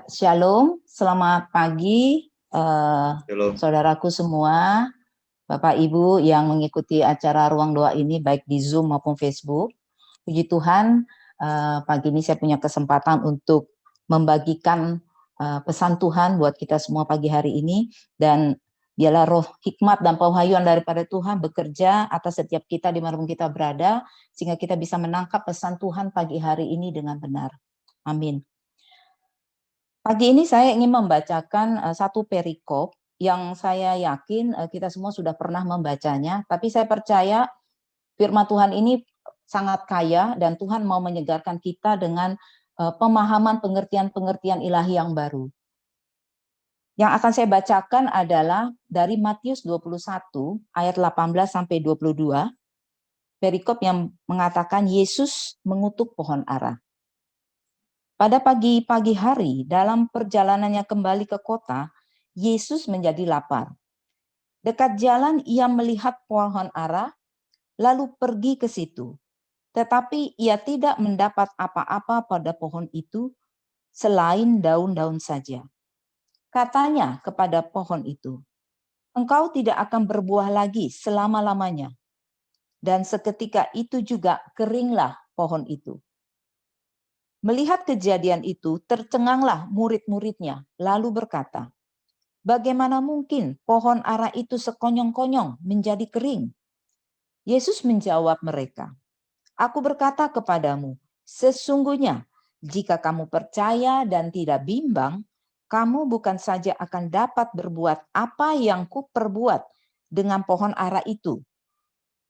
Shalom, selamat pagi Halo, saudaraku semua, Bapak Ibu yang mengikuti acara Ruang Doa ini baik di Zoom maupun Facebook. Puji Tuhan, pagi ini saya punya kesempatan untuk membagikan pesan Tuhan buat kita semua pagi hari ini, dan biarlah roh hikmat dan pewahyuan daripada Tuhan bekerja atas setiap kita dimanapun kita berada, sehingga kita bisa menangkap pesan Tuhan pagi hari ini dengan benar. Amin. Pagi ini saya ingin membacakan satu perikop yang saya yakin kita semua sudah pernah membacanya, tapi saya percaya firman Tuhan ini sangat kaya dan Tuhan mau menyegarkan kita dengan pemahaman pengertian-pengertian ilahi yang baru. Yang akan saya bacakan adalah dari Matius 21 ayat 18 sampai 22, perikop yang mengatakan Yesus mengutuk pohon ara. Pada pagi-pagi hari, dalam perjalanannya kembali ke kota, Yesus menjadi lapar. Dekat jalan ia melihat pohon ara, lalu pergi ke situ. Tetapi ia tidak mendapat apa-apa pada pohon itu, selain daun-daun saja. Katanya kepada pohon itu, "Engkau tidak akan berbuah lagi selama-lamanya." Dan seketika itu juga keringlah pohon itu. Melihat kejadian itu, tercenganglah murid-muridnya, lalu berkata, "Bagaimana mungkin pohon ara itu sekonyong-konyong menjadi kering?" Yesus menjawab mereka, "Aku berkata kepadamu, sesungguhnya jika kamu percaya dan tidak bimbang, kamu bukan saja akan dapat berbuat apa yang kuperbuat dengan pohon ara itu,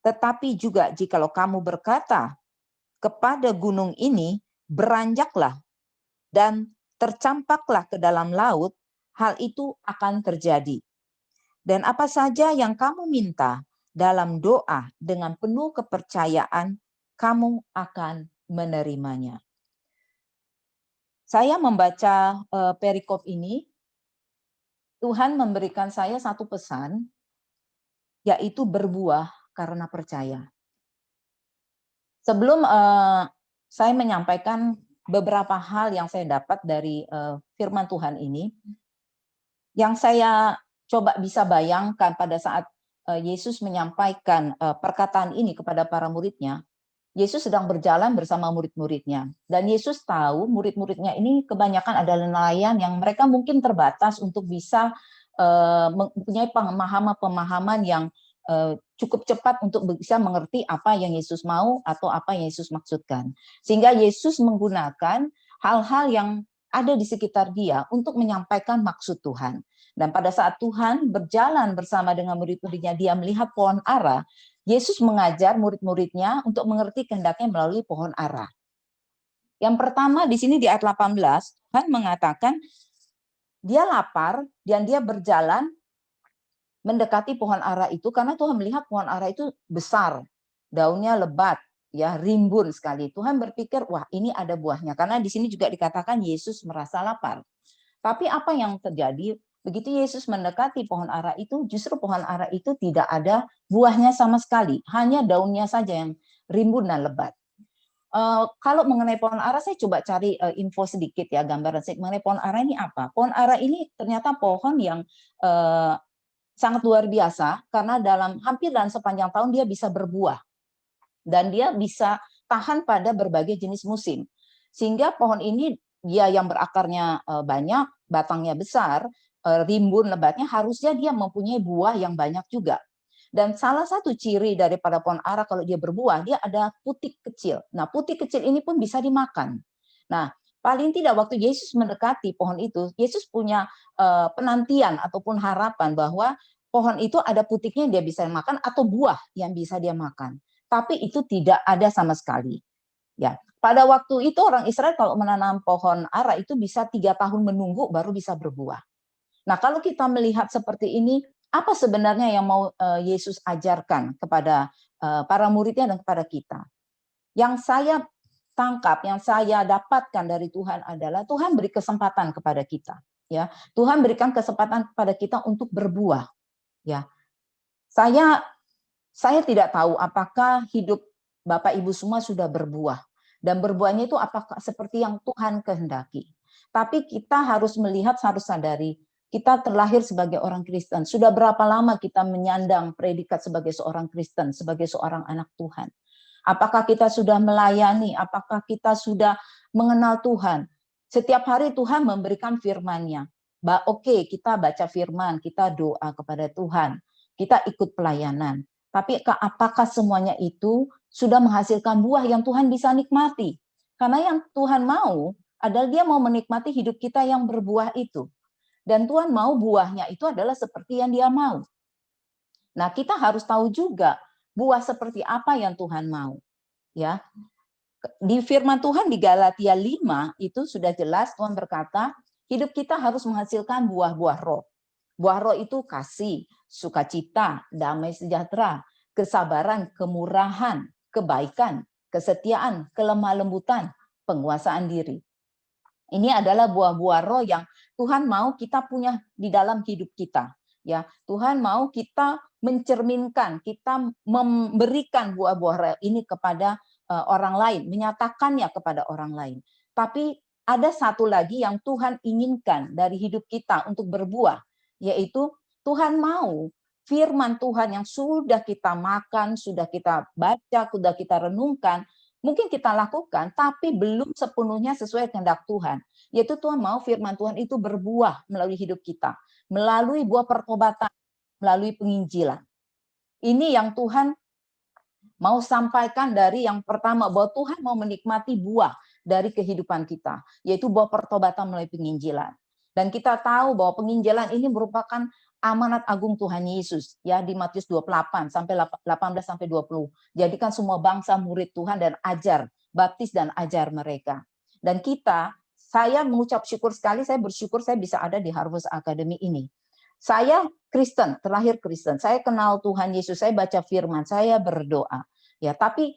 tetapi juga jikalau kamu berkata kepada gunung ini, beranjaklah dan tercampaklah ke dalam laut, hal itu akan terjadi. Dan apa saja yang kamu minta dalam doa dengan penuh kepercayaan, kamu akan menerimanya." Saya membaca perikop ini, Tuhan memberikan saya satu pesan, yaitu berbuah karena percaya. Sebelum saya menyampaikan beberapa hal yang saya dapat dari firman Tuhan ini, yang saya coba bisa bayangkan pada saat Yesus menyampaikan perkataan ini kepada para muridnya, Yesus sedang berjalan bersama murid-muridnya. Dan Yesus tahu murid-muridnya ini kebanyakan adalah nelayan yang mereka mungkin terbatas untuk bisa mempunyai pemahaman-pemahaman yang cukup cepat untuk bisa mengerti apa yang Yesus mau atau apa yang Yesus maksudkan. Sehingga Yesus menggunakan hal-hal yang ada di sekitar dia untuk menyampaikan maksud Tuhan. Dan pada saat Tuhan berjalan bersama dengan murid-muridnya, dia melihat pohon ara, Yesus mengajar murid-muridnya untuk mengerti kehendaknya melalui pohon ara. Yang pertama di sini di ayat 18, Tuhan mengatakan dia lapar dan dia berjalan mendekati pohon ara itu karena Tuhan melihat pohon ara itu besar, daunnya lebat, ya rimbun sekali. Tuhan berpikir, wah ini ada buahnya. Karena di sini juga dikatakan Yesus merasa lapar. Tapi apa yang terjadi? Begitu Yesus mendekati pohon ara itu, justru pohon ara itu tidak ada buahnya sama sekali. Hanya daunnya saja yang rimbun dan lebat. Kalau mengenai pohon ara, saya coba cari info sedikit ya, gambaran sedikit mengenai pohon ara ini apa. Pohon ara ini ternyata pohon yang sangat luar biasa, karena hampir dalam sepanjang tahun dia bisa berbuah. Dan dia bisa tahan pada berbagai jenis musim. Sehingga pohon ini dia yang berakarnya banyak, batangnya besar, rimbun lebatnya, harusnya dia mempunyai buah yang banyak juga. Dan salah satu ciri daripada pohon ara kalau dia berbuah, dia ada putik kecil. Nah, putik kecil ini pun bisa dimakan. Nah, paling tidak waktu Yesus mendekati pohon itu, Yesus punya penantian ataupun harapan bahwa pohon itu ada putiknya yang dia bisa makan atau buah yang bisa dia makan. Tapi itu tidak ada sama sekali. Ya, pada waktu itu orang Israel kalau menanam pohon ara itu bisa 3 tahun menunggu baru bisa berbuah. Nah, kalau kita melihat seperti ini, apa sebenarnya yang mau Yesus ajarkan kepada para muridnya dan kepada kita? Yang saya tangkap, yang saya dapatkan dari Tuhan adalah Tuhan beri kesempatan kepada kita. Ya, Tuhan berikan kesempatan kepada kita untuk berbuah. Ya, saya tidak tahu apakah hidup Bapak Ibu semua sudah berbuah. Dan berbuahnya itu apakah seperti yang Tuhan kehendaki. Tapi kita harus melihat, harus sadari, kita terlahir sebagai orang Kristen. Sudah berapa lama kita menyandang predikat sebagai seorang Kristen, sebagai seorang anak Tuhan? Apakah kita sudah melayani? Apakah kita sudah mengenal Tuhan? Setiap hari Tuhan memberikan firman-Nya. Oke, kita baca firman, kita doa kepada Tuhan, kita ikut pelayanan. Tapi apakah semuanya itu sudah menghasilkan buah yang Tuhan bisa nikmati? Karena yang Tuhan mau adalah Dia mau menikmati hidup kita yang berbuah itu. Dan Tuhan mau buahnya itu adalah seperti yang Dia mau. Nah, kita harus tahu juga buah seperti apa yang Tuhan mau. Ya, di firman Tuhan di Galatia 5 itu sudah jelas Tuhan berkata, hidup kita harus menghasilkan buah-buah roh. Buah roh itu kasih, sukacita, damai sejahtera, kesabaran, kemurahan, kebaikan, kesetiaan, kelemah lembutan, penguasaan diri. Ini adalah buah-buah roh yang Tuhan mau kita punya di dalam hidup kita. Ya, Tuhan mau kita mencerminkan, kita memberikan buah-buah roh ini kepada orang lain, menyatakannya kepada orang lain. Tapi ada satu lagi yang Tuhan inginkan dari hidup kita untuk berbuah, yaitu Tuhan mau firman Tuhan yang sudah kita makan, sudah kita baca, sudah kita renungkan, mungkin kita lakukan, tapi belum sepenuhnya sesuai kehendak Tuhan. Yaitu Tuhan mau firman Tuhan itu berbuah melalui hidup kita, melalui buah pertobatan, melalui penginjilan. Ini yang Tuhan mau sampaikan dari yang pertama, bahwa Tuhan mau menikmati buah dari kehidupan kita, yaitu buah pertobatan melalui penginjilan. Dan kita tahu bahwa penginjilan ini merupakan amanat agung Tuhan Yesus, ya, di Matius 28 sampai 18 sampai 20. Jadikan semua bangsa murid Tuhan dan ajar, baptis dan ajar mereka. Dan saya mengucap syukur sekali, saya bersyukur saya bisa ada di Harvest Academy ini. Saya Kristen, terlahir Kristen. Saya kenal Tuhan Yesus, saya baca firman, saya berdoa. Ya, tapi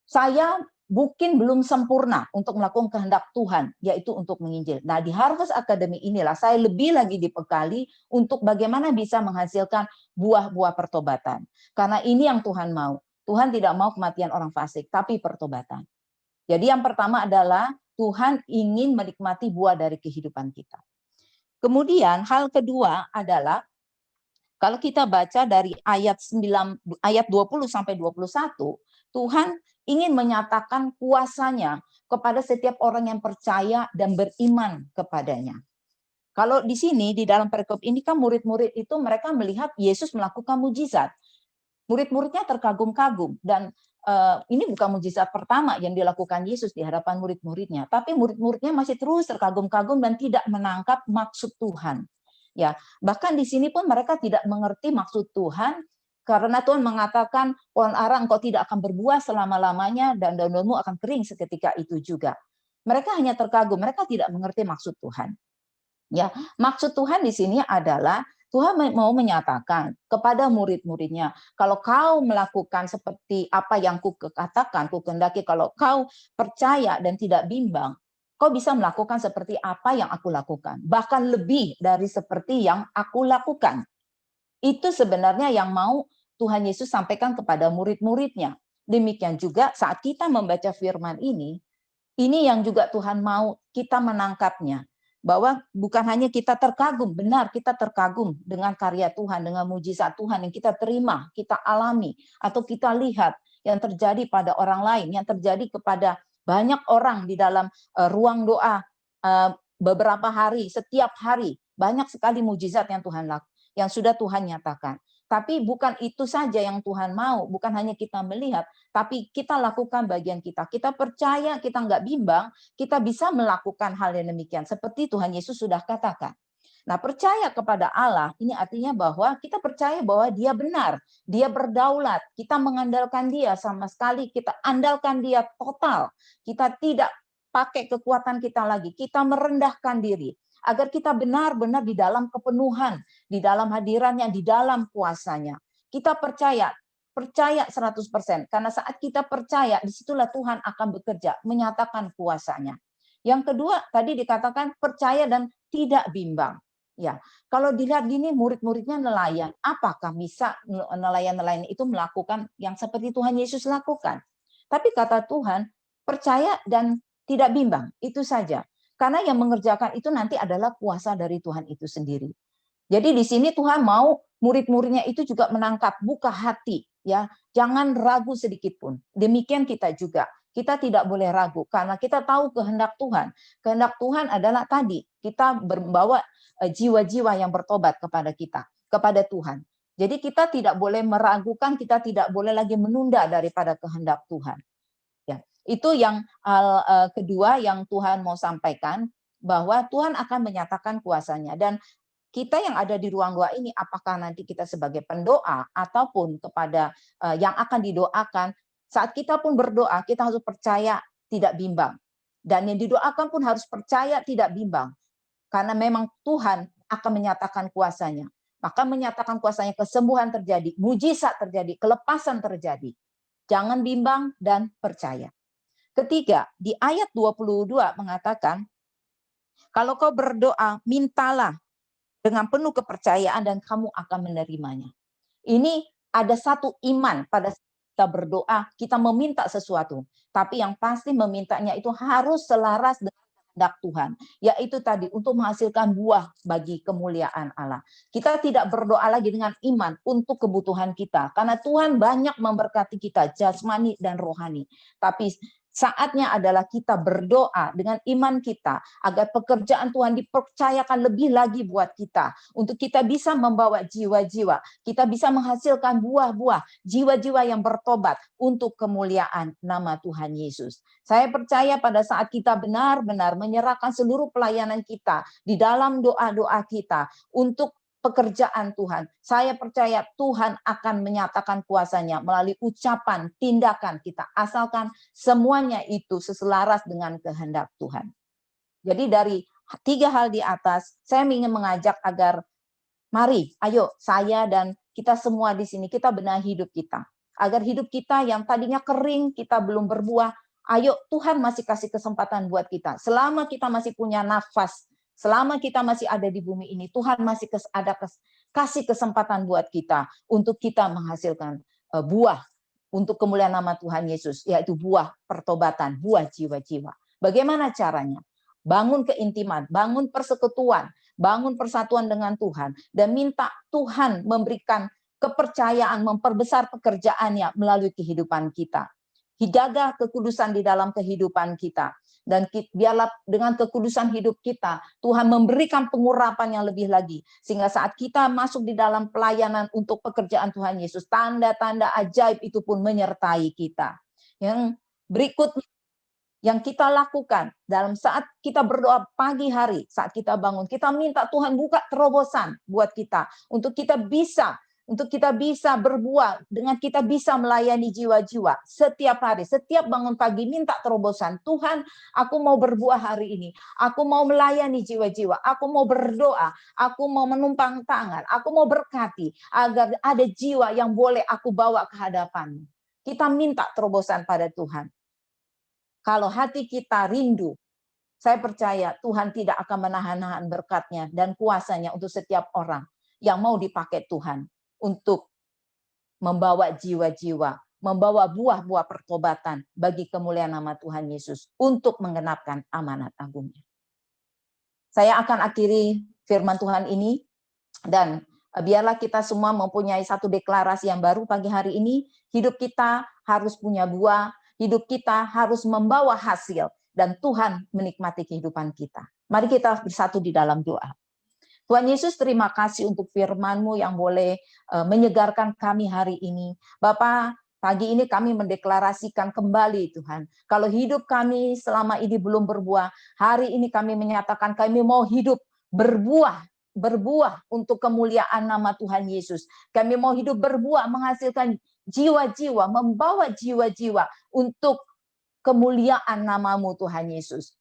saya mungkin belum sempurna untuk melakukan kehendak Tuhan, yaitu untuk menginjil. Nah, di Harvest Academy inilah saya lebih lagi dibekali untuk bagaimana bisa menghasilkan buah-buah pertobatan. Karena ini yang Tuhan mau. Tuhan tidak mau kematian orang fasik, tapi pertobatan. Jadi yang pertama adalah Tuhan ingin menikmati buah dari kehidupan kita. Kemudian hal kedua adalah kalau kita baca dari ayat 20 sampai 21, Tuhan ingin menyatakan kuasanya kepada setiap orang yang percaya dan beriman kepadanya. Kalau di sini di dalam perikop ini kan murid-murid itu mereka melihat Yesus melakukan mujizat. Murid-muridnya terkagum-kagum dan ini bukan mujizat pertama yang dilakukan Yesus di hadapan murid-muridnya, tapi murid-muridnya masih terus terkagum-kagum dan tidak menangkap maksud Tuhan. Ya, bahkan di sini pun mereka tidak mengerti maksud Tuhan karena Tuhan mengatakan pohon ara engkau tidak akan berbuah selama-lamanya dan daun-daunmu akan kering seketika itu juga. Mereka hanya terkagum, mereka tidak mengerti maksud Tuhan. Ya, maksud Tuhan di sini adalah Tuhan mau menyatakan kepada murid-muridnya, kalau kau melakukan seperti apa yang kukatakan, kukendaki, kalau kau percaya dan tidak bimbang, kau bisa melakukan seperti apa yang aku lakukan. Bahkan lebih dari seperti yang aku lakukan. Itu sebenarnya yang mau Tuhan Yesus sampaikan kepada murid-muridnya. Demikian juga saat kita membaca firman ini yang juga Tuhan mau kita menangkapnya. Bahwa bukan hanya kita terkagum, benar kita terkagum dengan karya Tuhan, dengan mujizat Tuhan yang kita terima, kita alami, atau kita lihat yang terjadi pada orang lain, yang terjadi kepada banyak orang di dalam ruang doa beberapa hari, setiap hari, banyak sekali mujizat yang Tuhan lakukan, yang sudah Tuhan nyatakan. Tapi bukan itu saja yang Tuhan mau, bukan hanya kita melihat, tapi kita lakukan bagian kita. Kita percaya, kita nggak bimbang, kita bisa melakukan hal yang demikian. Seperti Tuhan Yesus sudah katakan. Nah, percaya kepada Allah, ini artinya bahwa kita percaya bahwa Dia benar, Dia berdaulat, kita mengandalkan Dia sama sekali, kita andalkan Dia total. Kita tidak pakai kekuatan kita lagi, kita merendahkan diri. Agar kita benar-benar di dalam kepenuhan, di dalam hadirannya, di dalam kuasanya. Kita percaya 100%. Karena saat kita percaya, disitulah Tuhan akan bekerja, menyatakan kuasanya. Yang kedua, tadi dikatakan percaya dan tidak bimbang. Ya, kalau dilihat gini murid-muridnya nelayan, apakah bisa nelayan-nelayan itu melakukan yang seperti Tuhan Yesus lakukan? Tapi kata Tuhan, percaya dan tidak bimbang, itu saja. Karena yang mengerjakan itu nanti adalah kuasa dari Tuhan itu sendiri. Jadi di sini Tuhan mau murid-muridnya itu juga menangkap, buka hati, ya, jangan ragu sedikit pun. Demikian kita juga, kita tidak boleh ragu karena kita tahu kehendak Tuhan. Kehendak Tuhan adalah tadi kita membawa jiwa-jiwa yang bertobat kepada kita, kepada Tuhan. Jadi kita tidak boleh meragukan, kita tidak boleh lagi menunda daripada kehendak Tuhan. Ya, itu yang hal kedua yang Tuhan mau sampaikan, bahwa Tuhan akan menyatakan kuasanya. Dan kita yang ada di ruang doa ini, apakah nanti kita sebagai pendoa ataupun kepada yang akan didoakan, saat kita pun berdoa, kita harus percaya tidak bimbang. Dan yang didoakan pun harus percaya tidak bimbang. Karena memang Tuhan akan menyatakan kuasanya. Maka menyatakan kuasanya, kesembuhan terjadi, mujizat terjadi, kelepasan terjadi. Jangan bimbang dan percaya. Ketiga, di ayat 22 mengatakan, kalau kau berdoa, mintalah dengan penuh kepercayaan dan kamu akan menerimanya. Ini ada satu iman pada saat kita berdoa, kita meminta sesuatu. Tapi yang pasti memintanya itu harus selaras dengan kehendak Tuhan. Yaitu tadi untuk menghasilkan buah bagi kemuliaan Allah. Kita tidak berdoa lagi dengan iman untuk kebutuhan kita. Karena Tuhan banyak memberkati kita jasmani dan rohani. Tapi saatnya adalah kita berdoa dengan iman kita agar pekerjaan Tuhan dipercayakan lebih lagi buat kita. Untuk kita bisa membawa jiwa-jiwa, kita bisa menghasilkan buah-buah, jiwa-jiwa yang bertobat untuk kemuliaan nama Tuhan Yesus. Saya percaya pada saat kita benar-benar menyerahkan seluruh pelayanan kita di dalam doa-doa kita untuk pekerjaan Tuhan. Saya percaya Tuhan akan menyatakan kuasanya melalui ucapan, tindakan kita. Asalkan semuanya itu seselaras dengan kehendak Tuhan. Jadi dari 3 hal di atas, saya ingin mengajak agar mari, ayo saya dan kita semua di sini, kita benahi hidup kita. Agar hidup kita yang tadinya kering, kita belum berbuah, ayo Tuhan masih kasih kesempatan buat kita. Selama kita masih punya nafas, selama kita masih ada di bumi ini, Tuhan masih kasih kesempatan buat kita untuk kita menghasilkan buah untuk kemuliaan nama Tuhan Yesus, yaitu buah pertobatan, buah jiwa-jiwa. Bagaimana caranya? Bangun keintiman, bangun persekutuan, bangun persatuan dengan Tuhan, dan minta Tuhan memberikan kepercayaan, memperbesar pekerjaannya melalui kehidupan kita. Jaga kekudusan di dalam kehidupan kita. Dan biarlah dengan kekudusan hidup kita, Tuhan memberikan pengurapan yang lebih lagi. Sehingga saat kita masuk di dalam pelayanan untuk pekerjaan Tuhan Yesus, tanda-tanda ajaib itu pun menyertai kita. Yang berikutnya, yang kita lakukan dalam saat kita berdoa pagi hari, saat kita bangun, kita minta Tuhan buka terobosan buat kita, untuk kita bisa berbuah, dengan kita bisa melayani jiwa-jiwa setiap hari, setiap bangun pagi minta terobosan. Tuhan, aku mau berbuah hari ini, aku mau melayani jiwa-jiwa, aku mau berdoa, aku mau menumpang tangan, aku mau berkati, agar ada jiwa yang boleh aku bawa ke hadapan-Mu. Kita minta terobosan pada Tuhan. Kalau hati kita rindu, saya percaya Tuhan tidak akan menahan-nahan berkat-Nya dan kuasa-Nya untuk setiap orang yang mau dipakai Tuhan untuk membawa jiwa-jiwa, membawa buah-buah pertobatan bagi kemuliaan nama Tuhan Yesus untuk menggenapkan amanat agungnya. Saya akan akhiri firman Tuhan ini, dan biarlah kita semua mempunyai satu deklarasi yang baru pagi hari ini. Hidup kita harus punya buah, hidup kita harus membawa hasil, dan Tuhan menikmati kehidupan kita. Mari kita bersatu di dalam doa. Tuhan Yesus, terima kasih untuk firman-Mu yang boleh menyegarkan kami hari ini. Bapa, pagi ini kami mendeklarasikan kembali Tuhan. Kalau hidup kami selama ini belum berbuah, hari ini kami menyatakan kami mau hidup berbuah untuk kemuliaan nama Tuhan Yesus. Kami mau hidup berbuah, menghasilkan jiwa-jiwa, membawa jiwa-jiwa untuk kemuliaan nama-Mu Tuhan Yesus.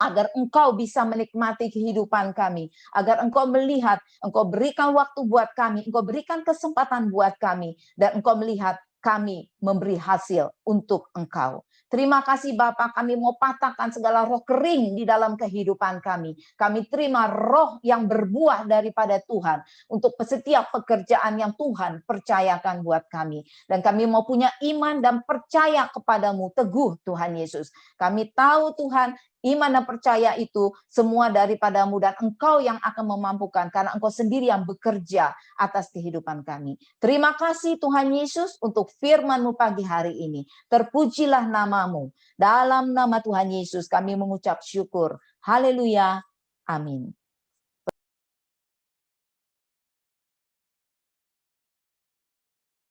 Agar Engkau bisa menikmati kehidupan kami, agar Engkau melihat, Engkau berikan waktu buat kami, Engkau berikan kesempatan buat kami, dan Engkau melihat kami memberi hasil untuk Engkau. Terima kasih Bapa, kami mau patahkan segala roh kering di dalam kehidupan kami. Kami terima roh yang berbuah daripada Tuhan untuk setiap pekerjaan yang Tuhan percayakan buat kami. Dan kami mau punya iman dan percaya kepadamu teguh Tuhan Yesus. Kami tahu Tuhan, Iman dan percaya itu semua daripadamu dan Engkau yang akan memampukan karena Engkau sendiri yang bekerja atas kehidupan kami. Terima kasih Tuhan Yesus untuk firman-Mu pagi hari ini. Terpujilah nama-Mu. Dalam nama Tuhan Yesus kami mengucap syukur. Haleluya. Amin.